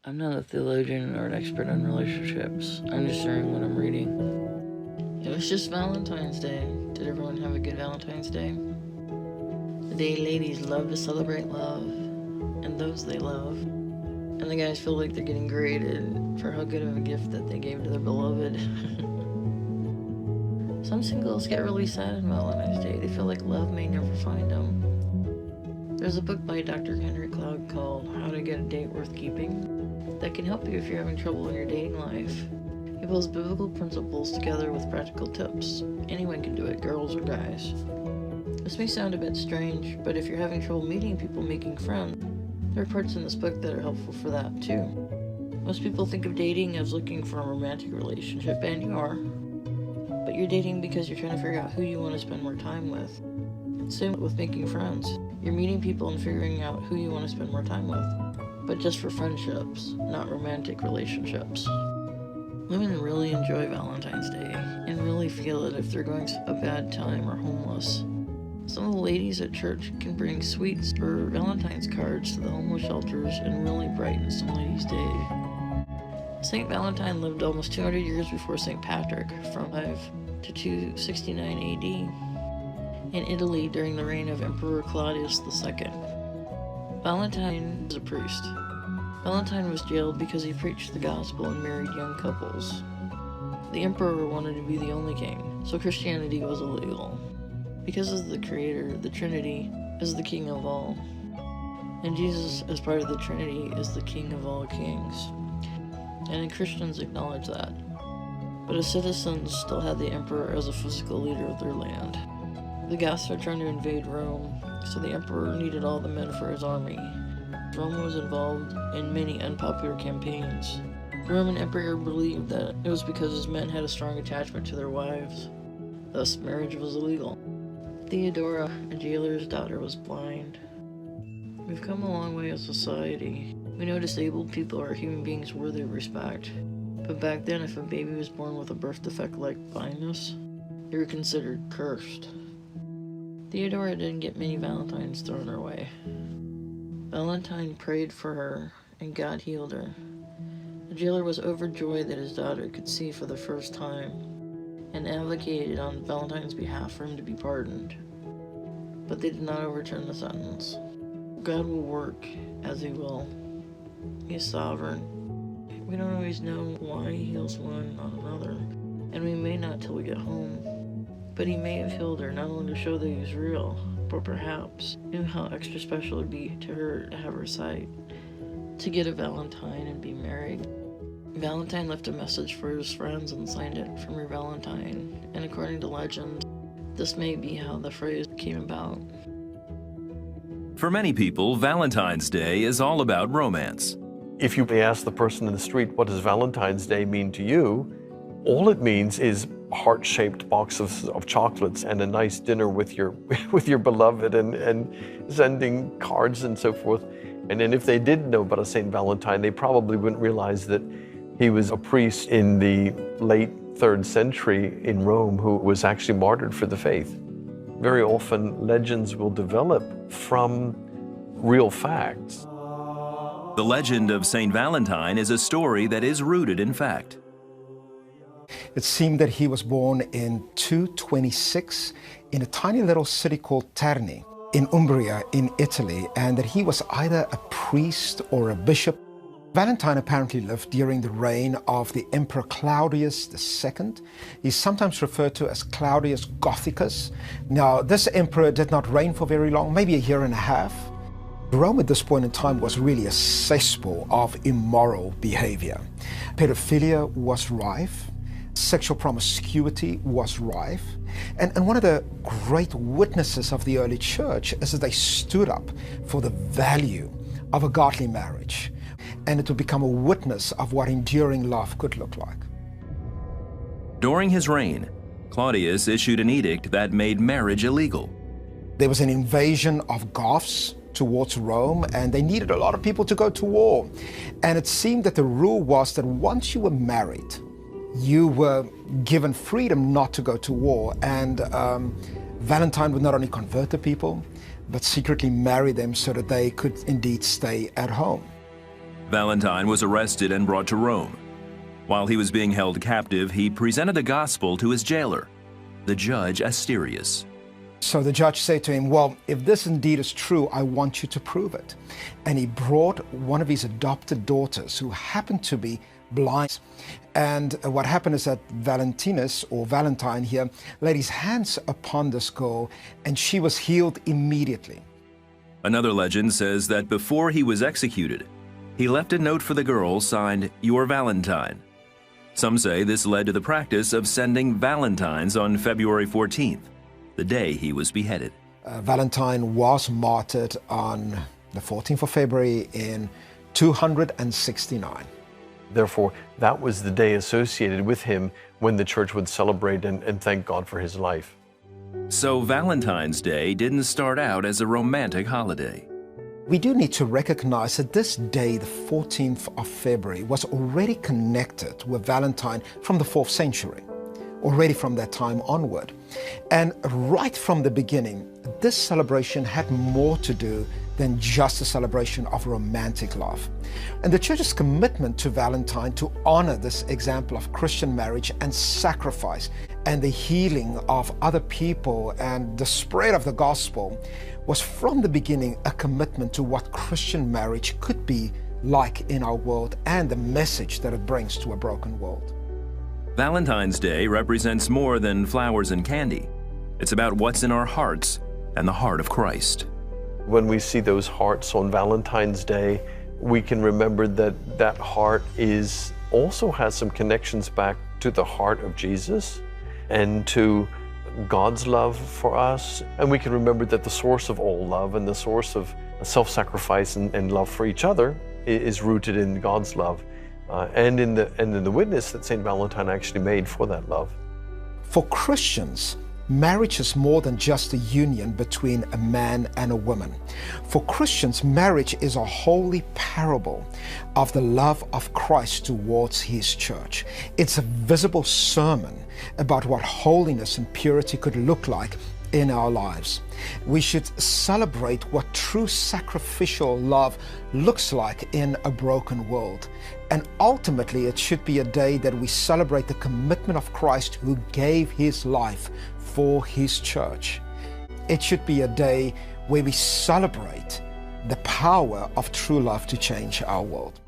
I'm not a theologian or an expert on relationships. I'm just sharing what I'm reading. It was just Valentine's Day. Did everyone have a good Valentine's Day? The day ladies love to celebrate love and those they love. And the guys feel like they're getting graded for how good of a gift that they gave to their beloved. Some singles get really sad on Valentine's Day. They feel like love may never find them. There's a book by Dr. Henry Cloud called How to Get a Date Worth Keeping that can help you if you're having trouble in your dating life. He pulls biblical principles together with practical tips. Anyone can do it, girls or guys. This may sound a bit strange, but if you're having trouble meeting people, making friends, there are parts in this book that are helpful for that too. Most people think of dating as looking for a romantic relationship, and you are. But you're dating because you're trying to figure out who you want to spend more time with. Same with making friends. You're meeting people and figuring out who you want to spend more time with. But just for friendships, not romantic relationships. Women really enjoy Valentine's Day and really feel it if they're going a bad time or homeless. Some of the ladies at church can bring sweets or Valentine's cards to the homeless shelters and really brighten some ladies' day. St. Valentine lived almost 200 years before St. Patrick, from 5 to 269 AD, in Italy during the reign of Emperor Claudius II. Valentine was a priest. Valentine was jailed because he preached the gospel and married young couples. The emperor wanted to be the only king, so Christianity was illegal. Because of the Creator, the Trinity is the King of all. And Jesus, as part of the Trinity, is the King of all kings. And Christians acknowledge that. But as citizens still had the emperor as a physical leader of their land. The Goths are trying to invade Rome, so the emperor needed all the men for his army. Rome was involved in many unpopular campaigns. The Roman emperor believed that it was because his men had a strong attachment to their wives. Thus, marriage was illegal. Theodora, a jailer's daughter, was blind. We've come a long way as a society. We know disabled people are human beings worthy of respect. But back then, if a baby was born with a birth defect like blindness, they were considered cursed. Theodora didn't get many Valentines thrown her way. Valentine prayed for her, and God healed her. The jailer was overjoyed that his daughter could see for the first time, and advocated on Valentine's behalf for him to be pardoned. But they did not overturn the sentence. God will work as He will. He is sovereign. We don't always know why He heals one, not another, and we may not till we get home. But He may have healed her not only to show that He was real, but perhaps knew how extra special it would be to her to have her sight, to get a Valentine and be married. Valentine left a message for his friends and signed it from your Valentine, and according to legend, this may be how the phrase came about. For many people, Valentine's Day is all about romance. If you ask the person in the street, what does Valentine's Day mean to you? All it means is a heart-shaped box of chocolates and a nice dinner with your beloved and sending cards and so forth. And then if they did know about a St. Valentine, they probably wouldn't realize that he was a priest in the late 3rd century in Rome who was actually martyred for the faith. Very often, legends will develop from real facts. The legend of St. Valentine is a story that is rooted in fact. It seemed that he was born in 226 in a tiny little city called Terni in Umbria in Italy, and that he was either a priest or a bishop. Valentine apparently lived during the reign of the Emperor Claudius II. He's sometimes referred to as Claudius Gothicus. Now, this emperor did not reign for very long, maybe a year and a half. Rome at this point in time was really a cesspool of immoral behavior. Pedophilia was rife. Sexual promiscuity was rife. And one of the great witnesses of the early church is that they stood up for the value of a godly marriage, and it would become a witness of what enduring love could look like. During his reign, Claudius issued an edict that made marriage illegal. There was an invasion of Goths towards Rome, and they needed a lot of people to go to war. And it seemed that the rule was that once you were married, you were given freedom not to go to war. And Valentine would not only convert the people, but secretly marry them so that they could indeed stay at home. Valentine was arrested and brought to Rome. While he was being held captive, he presented the gospel to his jailer, the judge Asterius. So the judge said to him, well, if this indeed is true, I want you to prove it. And he brought one of his adopted daughters who happened to be blind. And what happened is that Valentinus, or Valentine here, laid his hands upon this girl and she was healed immediately. Another legend says that before he was executed, he left a note for the girl signed, "Your Valentine." Some say this led to the practice of sending Valentines on February 14th, the day he was beheaded. Valentine was martyred on the 14th of February in 269. Therefore, that was the day associated with him when the church would celebrate and thank God for his life. So Valentine's Day didn't start out as a romantic holiday. We do need to recognize that this day, the 14th of February, was already connected with Valentine from the 4th century, already from that time onward. And right from the beginning, this celebration had more to do than just a celebration of romantic love. And the church's commitment to Valentine to honor this example of Christian marriage and sacrifice and the healing of other people and the spread of the gospel was from the beginning a commitment to what Christian marriage could be like in our world and the message that it brings to a broken world. Valentine's Day represents more than flowers and candy. It's about what's in our hearts and the heart of Christ. When we see those hearts on Valentine's Day, we can remember that that heart also has some connections back to the heart of Jesus and to God's love for us. And we can remember that the source of all love and the source of self-sacrifice and love for each other is rooted in God's love and in the witness that St. Valentine actually made for that love. For Christians, marriage is more than just a union between a man and a woman. For Christians, marriage is a holy parable of the love of Christ towards his church. It's a visible sermon about what holiness and purity could look like in our lives. We should celebrate what true sacrificial love looks like in a broken world. And ultimately, it should be a day that we celebrate the commitment of Christ who gave his life for his church. It should be a day where we celebrate the power of true love to change our world.